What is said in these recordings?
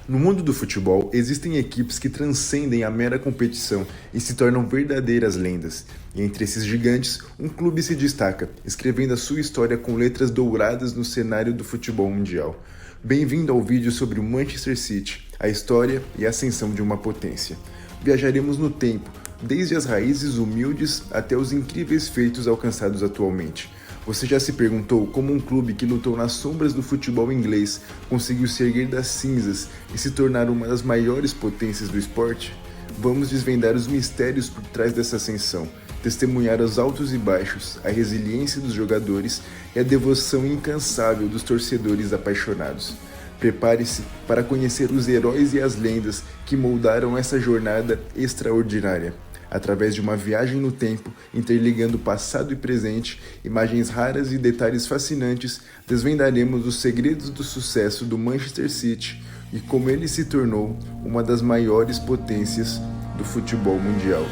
No mundo do futebol, existem equipes que transcendem a mera competição e se tornam verdadeiras lendas. E entre esses gigantes, um clube se destaca, escrevendo a sua história com letras douradas no cenário do futebol mundial. Bem-vindo ao vídeo sobre o Manchester City, a história e a ascensão de uma potência. Viajaremos no tempo, desde as raízes humildes até os incríveis feitos alcançados atualmente. Você já se perguntou como um clube que lutou nas sombras do futebol inglês conseguiu se erguer das cinzas e se tornar uma das maiores potências do esporte? Vamos desvendar os mistérios por trás dessa ascensão, testemunhar os altos e baixos, a resiliência dos jogadores e a devoção incansável dos torcedores apaixonados. Prepare-se para conhecer os heróis e as lendas que moldaram essa jornada extraordinária. Através de uma viagem no tempo, interligando passado e presente, imagens raras e detalhes fascinantes, desvendaremos os segredos do sucesso do Manchester City e como ele se tornou uma das maiores potências do futebol mundial.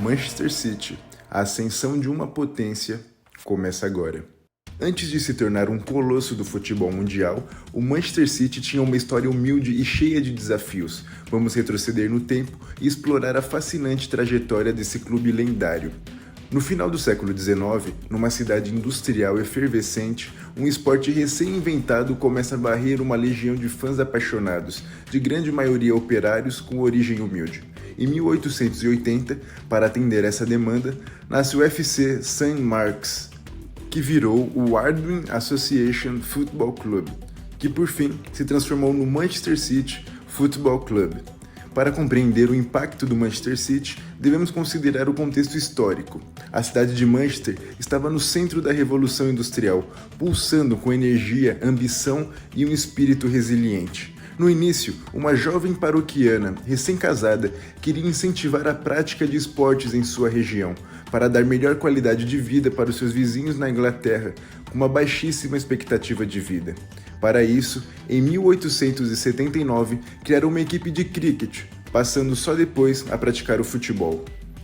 Manchester City, a ascensão de uma potência, começa agora. Antes de se tornar um colosso do futebol mundial, o Manchester City tinha uma história humilde e cheia de desafios. Vamos retroceder no tempo e explorar a fascinante trajetória desse clube lendário. No final do século XIX, numa cidade industrial efervescente, um esporte recém-inventado começa a varrer uma legião de fãs apaixonados, de grande maioria operários com origem humilde. Em 1880, para atender essa demanda, nasce o FC St. Mark's, que virou o Ardwin Association Football Club, que por fim se transformou no Manchester City Football Club. Para compreender o impacto do Manchester City, devemos considerar o contexto histórico. A cidade de Manchester estava no centro da Revolução Industrial, pulsando com energia, ambição e um espírito resiliente. No início, uma jovem paroquiana, recém-casada, queria incentivar a prática de esportes em sua região, para dar melhor qualidade de vida para os seus vizinhos na Inglaterra, com uma baixíssima expectativa de vida. Para isso, em 1879, criaram uma equipe de cricket, passando só depois a praticar o futebol.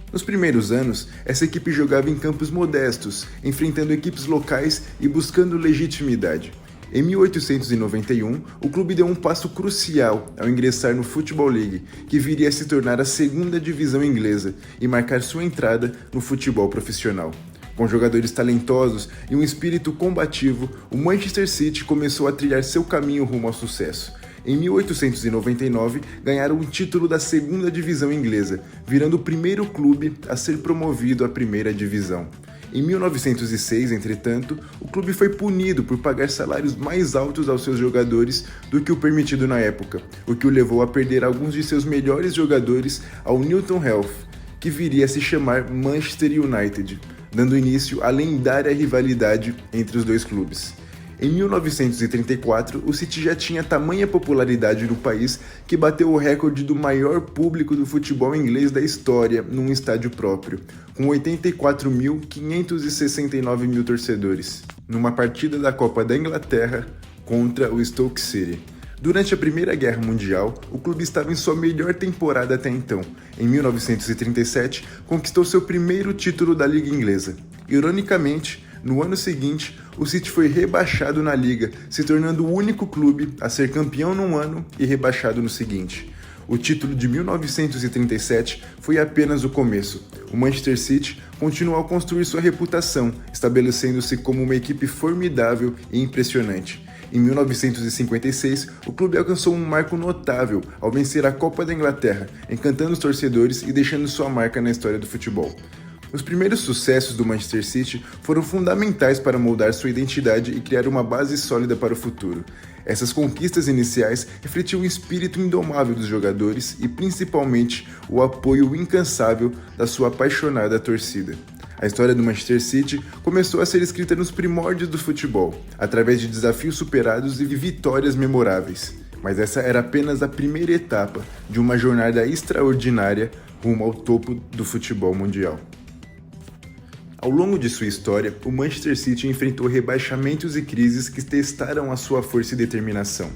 Nos primeiros anos, essa equipe jogava em campos modestos, enfrentando equipes locais e buscando legitimidade. Em 1891, o clube deu um passo crucial ao ingressar no Football League, que viria a se tornar a segunda divisão inglesa e marcar sua entrada no futebol profissional. Com jogadores talentosos e um espírito combativo, o Manchester City começou a trilhar seu caminho rumo ao sucesso. Em 1899, ganharam o título da segunda divisão inglesa, virando o primeiro clube a ser promovido à primeira divisão. Em 1906, entretanto, o clube foi punido por pagar salários mais altos aos seus jogadores do que o permitido na época, o que o levou a perder alguns de seus melhores jogadores ao Newton Heath, que viria a se chamar Manchester United, dando início à lendária rivalidade entre os dois clubes. Em 1934, o City já tinha tamanha popularidade no país que bateu o recorde do maior público do futebol inglês da história num estádio próprio, com 84.569 torcedores, numa partida da Copa da Inglaterra contra o Stoke City. Durante a Primeira Guerra Mundial, o clube estava em sua melhor temporada até então. Em 1937, conquistou seu primeiro título da Liga Inglesa. Ironicamente, no ano seguinte, o City foi rebaixado na Liga, se tornando o único clube a ser campeão num ano e rebaixado no seguinte. O título de 1937 foi apenas o começo. O Manchester City continuou a construir sua reputação, estabelecendo-se como uma equipe formidável e impressionante. Em 1956, o clube alcançou um marco notável ao vencer a Copa da Inglaterra, encantando os torcedores e deixando sua marca na história do futebol. Os primeiros sucessos do Manchester City foram fundamentais para moldar sua identidade e criar uma base sólida para o futuro. Essas conquistas iniciais refletiam o espírito indomável dos jogadores e, principalmente, o apoio incansável da sua apaixonada torcida. A história do Manchester City começou a ser escrita nos primórdios do futebol, através de desafios superados e vitórias memoráveis. Mas essa era apenas a primeira etapa de uma jornada extraordinária rumo ao topo do futebol mundial. Ao longo de sua história, o Manchester City enfrentou rebaixamentos e crises que testaram a sua força e determinação.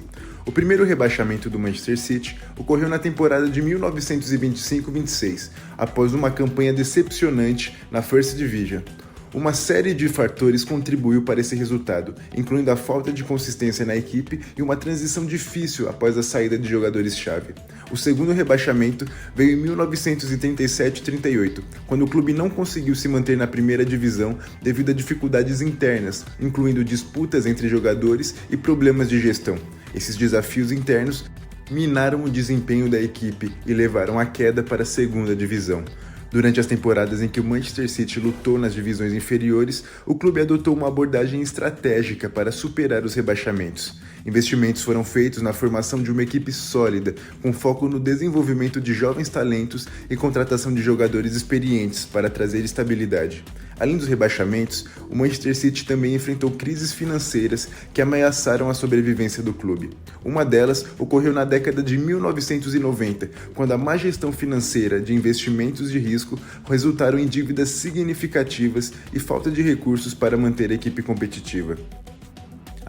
O primeiro rebaixamento do Manchester City ocorreu na temporada de 1925-26, após uma campanha decepcionante na First Division. Uma série de fatores contribuiu para esse resultado, incluindo a falta de consistência na equipe e uma transição difícil após a saída de jogadores-chave. O segundo rebaixamento veio em 1937-38, quando o clube não conseguiu se manter na primeira divisão devido a dificuldades internas, incluindo disputas entre jogadores e problemas de gestão. Esses desafios internos minaram o desempenho da equipe e levaram à queda para a segunda divisão. Durante as temporadas em que o Manchester City lutou nas divisões inferiores, o clube adotou uma abordagem estratégica para superar os rebaixamentos. Investimentos foram feitos na formação de uma equipe sólida, com foco no desenvolvimento de jovens talentos e contratação de jogadores experientes para trazer estabilidade. Além dos rebaixamentos, o Manchester City também enfrentou crises financeiras que ameaçaram a sobrevivência do clube. Uma delas ocorreu na década de 1990, quando a má gestão financeira de investimentos de risco resultaram em dívidas significativas e falta de recursos para manter a equipe competitiva.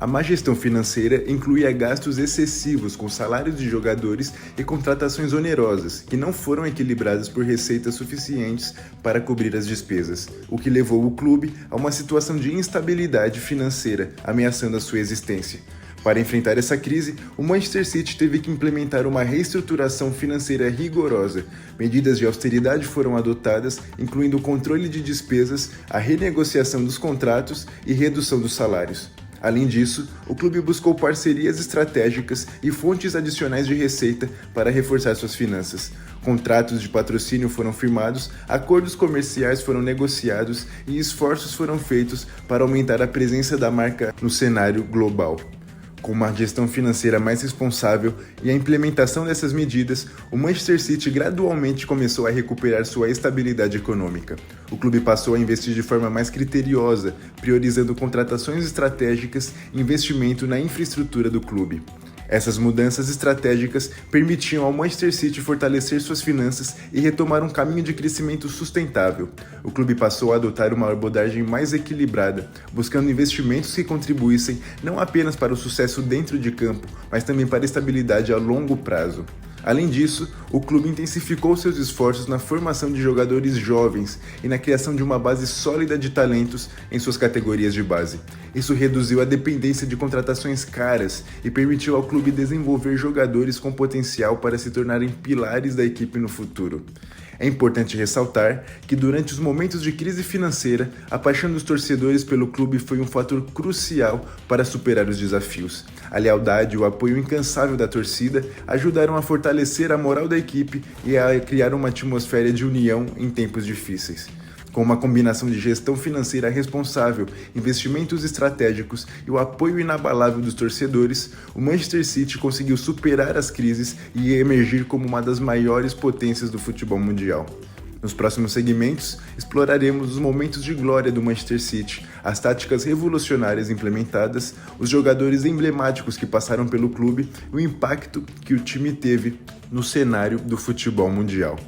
A má gestão financeira incluía gastos excessivos com salários de jogadores e contratações onerosas, que não foram equilibradas por receitas suficientes para cobrir as despesas, o que levou o clube a uma situação de instabilidade financeira, ameaçando a sua existência. Para enfrentar essa crise, o Manchester City teve que implementar uma reestruturação financeira rigorosa. Medidas de austeridade foram adotadas, incluindo o controle de despesas, a renegociação dos contratos e redução dos salários. Além disso, o clube buscou parcerias estratégicas e fontes adicionais de receita para reforçar suas finanças. Contratos de patrocínio foram firmados, acordos comerciais foram negociados e esforços foram feitos para aumentar a presença da marca no cenário global. Com uma gestão financeira mais responsável e a implementação dessas medidas, o Manchester City gradualmente começou a recuperar sua estabilidade econômica. O clube passou a investir de forma mais criteriosa, priorizando contratações estratégicas e investimento na infraestrutura do clube. Essas mudanças estratégicas permitiam ao Manchester City fortalecer suas finanças e retomar um caminho de crescimento sustentável. O clube passou a adotar uma abordagem mais equilibrada, buscando investimentos que contribuíssem não apenas para o sucesso dentro de campo, mas também para a estabilidade a longo prazo. Além disso, o clube intensificou seus esforços na formação de jogadores jovens e na criação de uma base sólida de talentos em suas categorias de base. Isso reduziu a dependência de contratações caras e permitiu ao clube desenvolver jogadores com potencial para se tornarem pilares da equipe no futuro. É importante ressaltar que durante os momentos de crise financeira, a paixão dos torcedores pelo clube foi um fator crucial para superar os desafios. A lealdade e o apoio incansável da torcida ajudaram a fortalecer a moral da equipe e a criar uma atmosfera de união em tempos difíceis. Com uma combinação de gestão financeira responsável, investimentos estratégicos e o apoio inabalável dos torcedores, o Manchester City conseguiu superar as crises e emergir como uma das maiores potências do futebol mundial. Nos próximos segmentos, exploraremos os momentos de glória do Manchester City, as táticas revolucionárias implementadas, os jogadores emblemáticos que passaram pelo clube e o impacto que o time teve no cenário do futebol mundial.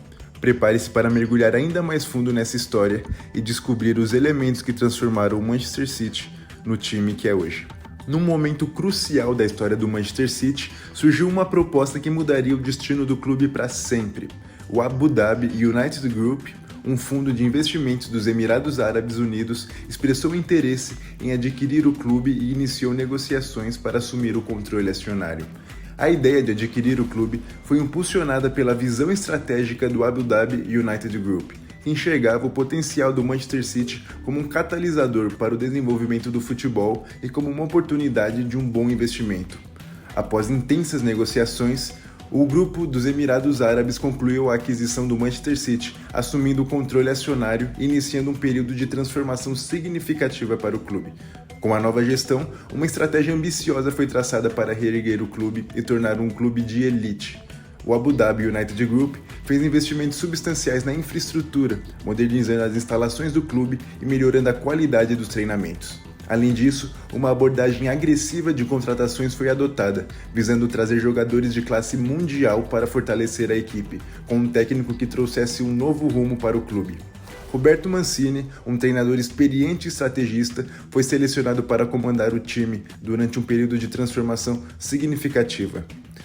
Prepare-se para mergulhar ainda mais fundo nessa história e descobrir os elementos que transformaram o Manchester City no time que é hoje. Num momento crucial da história do Manchester City, surgiu uma proposta que mudaria o destino do clube para sempre. O Abu Dhabi United Group, um fundo de investimentos dos Emirados Árabes Unidos, expressou interesse em adquirir o clube e iniciou negociações para assumir o controle acionário. A ideia de adquirir o clube foi impulsionada pela visão estratégica do Abu Dhabi United Group, que enxergava o potencial do Manchester City como um catalisador para o desenvolvimento do futebol e como uma oportunidade de um bom investimento. Após intensas negociações, o grupo dos Emirados Árabes concluiu a aquisição do Manchester City, assumindo o controle acionário e iniciando um período de transformação significativa para o clube. Com a nova gestão, uma estratégia ambiciosa foi traçada para reerguer o clube e tornar um clube de elite. O Abu Dhabi United Group fez investimentos substanciais na infraestrutura, modernizando as instalações do clube e melhorando a qualidade dos treinamentos. Além disso, uma abordagem agressiva de contratações foi adotada, visando trazer jogadores de classe mundial para fortalecer a equipe, com um técnico que trouxesse um novo rumo para o clube. Roberto Mancini, um treinador experiente e estrategista, foi selecionado para comandar o time durante um período de transformação significativa.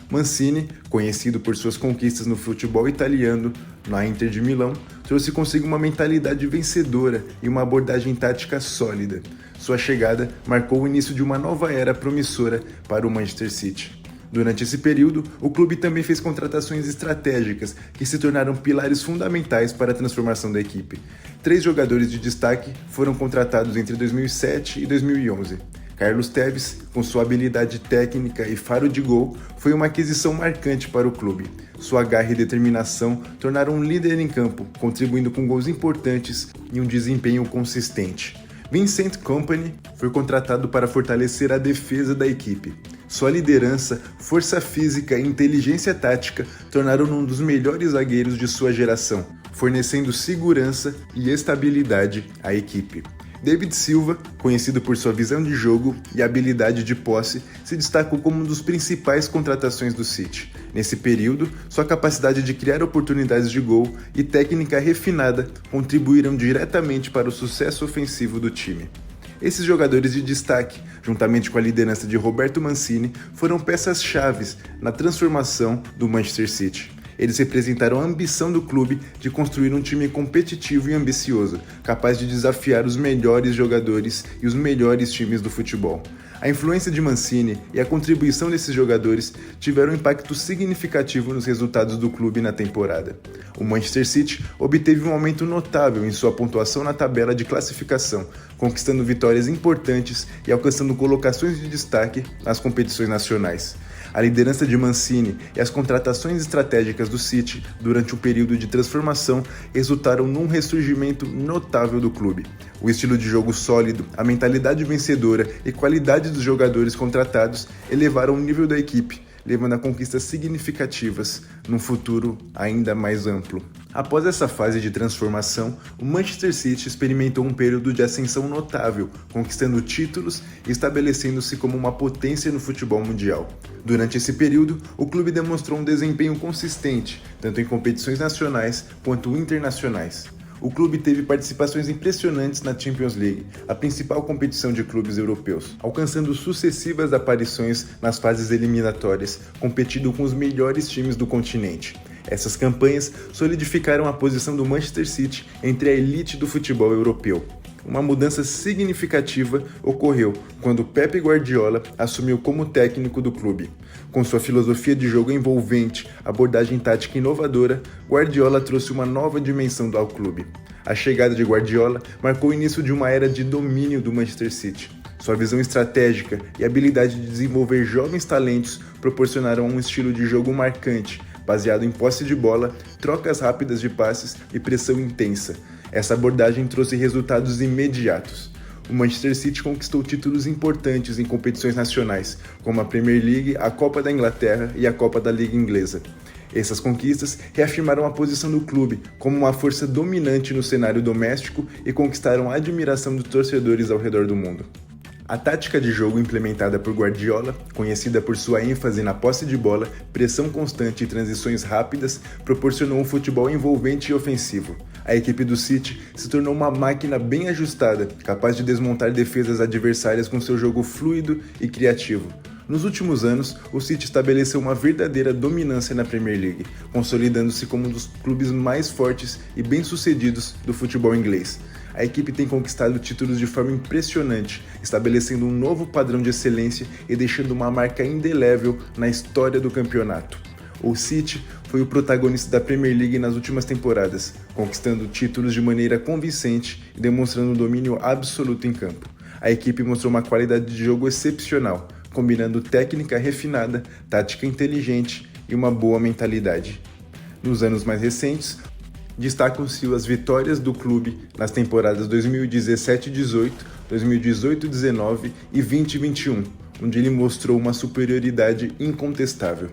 Mancini, conhecido por suas conquistas no futebol italiano, na Inter de Milão, trouxe consigo uma mentalidade vencedora e uma abordagem tática sólida. Sua chegada marcou o início de uma nova era promissora para o Manchester City. Durante esse período, o clube também fez contratações estratégicas que se tornaram pilares fundamentais para a transformação da equipe. 3 jogadores de destaque foram contratados entre 2007 e 2011. Carlos Tevez, com sua habilidade técnica e faro de gol, foi uma aquisição marcante para o clube. Sua garra e determinação tornaram um líder em campo, contribuindo com gols importantes e um desempenho consistente. Vincent Kompany foi contratado para fortalecer a defesa da equipe. Sua liderança, força física e inteligência tática tornaram-no um dos melhores zagueiros de sua geração, fornecendo segurança e estabilidade à equipe. David Silva, conhecido por sua visão de jogo e habilidade de posse, se destacou como uma das principais contratações do City. Nesse período, sua capacidade de criar oportunidades de gol e técnica refinada contribuíram diretamente para o sucesso ofensivo do time. Esses jogadores de destaque, juntamente com a liderança de Roberto Mancini, foram peças-chave na transformação do Manchester City. Eles representaram a ambição do clube de construir um time competitivo e ambicioso, capaz de desafiar os melhores jogadores e os melhores times do futebol. A influência de Mancini e a contribuição desses jogadores tiveram um impacto significativo nos resultados do clube na temporada. O Manchester City obteve um aumento notável em sua pontuação na tabela de classificação, conquistando vitórias importantes e alcançando colocações de destaque nas competições nacionais. A liderança de Mancini e as contratações estratégicas do City durante o período de transformação resultaram num ressurgimento notável do clube. O estilo de jogo sólido, a mentalidade vencedora e qualidade dos jogadores contratados elevaram o nível da equipe, levando a conquistas significativas num futuro ainda mais amplo. Após essa fase de transformação, o Manchester City experimentou um período de ascensão notável, conquistando títulos e estabelecendo-se como uma potência no futebol mundial. Durante esse período, o clube demonstrou um desempenho consistente, tanto em competições nacionais quanto internacionais. O clube teve participações impressionantes na Champions League, a principal competição de clubes europeus, alcançando sucessivas aparições nas fases eliminatórias, competindo com os melhores times do continente. Essas campanhas solidificaram a posição do Manchester City entre a elite do futebol europeu. Uma mudança significativa ocorreu quando Pep Guardiola assumiu como técnico do clube. Com sua filosofia de jogo envolvente, abordagem tática inovadora, Guardiola trouxe uma nova dimensão ao clube. A chegada de Guardiola marcou o início de uma era de domínio do Manchester City. Sua visão estratégica e habilidade de desenvolver jovens talentos proporcionaram um estilo de jogo marcante, baseado em posse de bola, trocas rápidas de passes e pressão intensa. Essa abordagem trouxe resultados imediatos. O Manchester City conquistou títulos importantes em competições nacionais, como a Premier League, a Copa da Inglaterra e a Copa da Liga Inglesa. Essas conquistas reafirmaram a posição do clube como uma força dominante no cenário doméstico e conquistaram a admiração dos torcedores ao redor do mundo. A tática de jogo implementada por Guardiola, conhecida por sua ênfase na posse de bola, pressão constante e transições rápidas, proporcionou um futebol envolvente e ofensivo. A equipe do City se tornou uma máquina bem ajustada, capaz de desmontar defesas adversárias com seu jogo fluido e criativo. Nos últimos anos, o City estabeleceu uma verdadeira dominância na Premier League, consolidando-se como um dos clubes mais fortes e bem-sucedidos do futebol inglês. A equipe tem conquistado títulos de forma impressionante, estabelecendo um novo padrão de excelência e deixando uma marca indelével na história do campeonato. O City foi o protagonista da Premier League nas últimas temporadas, conquistando títulos de maneira convincente e demonstrando um domínio absoluto em campo. A equipe mostrou uma qualidade de jogo excepcional, combinando técnica refinada, tática inteligente e uma boa mentalidade. Nos anos mais recentes, destacam-se as vitórias do clube nas temporadas 2017-18, 2018-19 e 20-21, onde ele mostrou uma superioridade incontestável.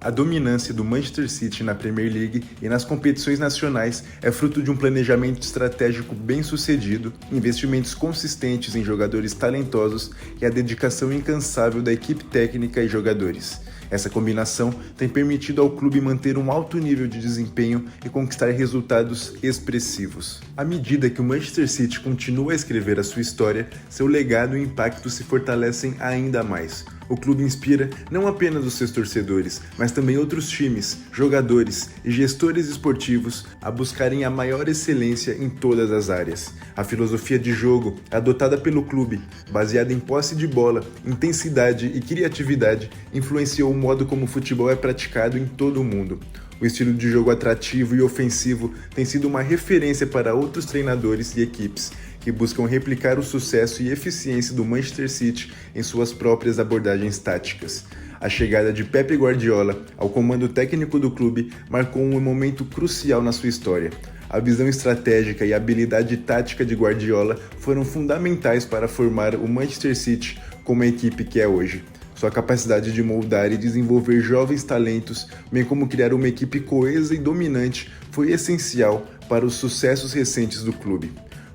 A dominância do Manchester City na Premier League e nas competições nacionais é fruto de um planejamento estratégico bem-sucedido, investimentos consistentes em jogadores talentosos e a dedicação incansável da equipe técnica e jogadores. Essa combinação tem permitido ao clube manter um alto nível de desempenho e conquistar resultados expressivos. À medida que o Manchester City continua a escrever a sua história, seu legado e impacto se fortalecem ainda mais. O clube inspira não apenas os seus torcedores, mas também outros times, jogadores e gestores esportivos a buscarem a maior excelência em todas as áreas. A filosofia de jogo adotada pelo clube, baseada em posse de bola, intensidade e criatividade, influenciou o modo como o futebol é praticado em todo o mundo. O estilo de jogo atrativo e ofensivo tem sido uma referência para outros treinadores e equipes que buscam replicar o sucesso e eficiência do Manchester City em suas próprias abordagens táticas. A chegada de Pep Guardiola ao comando técnico do clube marcou um momento crucial na sua história. A visão estratégica e a habilidade tática de Guardiola foram fundamentais para formar o Manchester City como a equipe que é hoje. Sua capacidade de moldar e desenvolver jovens talentos, bem como criar uma equipe coesa e dominante, foi essencial para os sucessos recentes do clube.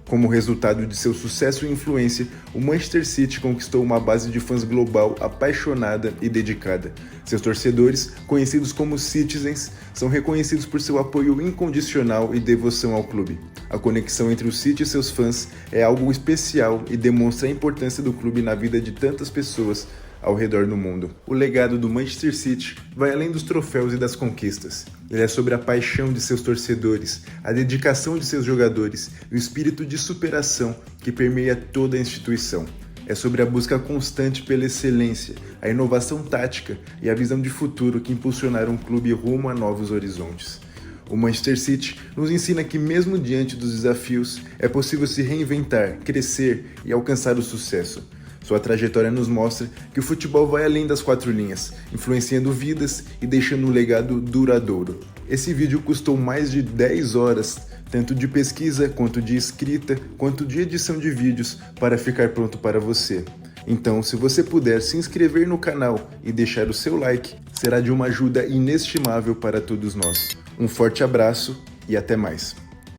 Como resultado de seu sucesso e influência, o Manchester City conquistou uma base de fãs global apaixonada e dedicada. Seus torcedores, conhecidos como Citizens, são reconhecidos por seu apoio incondicional e devoção ao clube. A conexão entre o City e seus fãs é algo especial e demonstra a importância do clube na vida de tantas pessoas ao redor do mundo. O legado do Manchester City vai além dos troféus e das conquistas. Ele é sobre a paixão de seus torcedores, a dedicação de seus jogadores e o espírito de superação que permeia toda a instituição. É sobre a busca constante pela excelência, a inovação tática e a visão de futuro que impulsionaram o clube rumo a novos horizontes. O Manchester City nos ensina que mesmo diante dos desafios, é possível se reinventar, crescer e alcançar o sucesso. Sua trajetória nos mostra que o futebol vai além das quatro linhas, influenciando vidas e deixando um legado duradouro. Esse vídeo custou mais de 10 horas, tanto de pesquisa, quanto de escrita, quanto de edição de vídeos, para ficar pronto para você. Então, se você puder se inscrever no canal e deixar o seu like, será de uma ajuda inestimável para todos nós. Um forte abraço e até mais!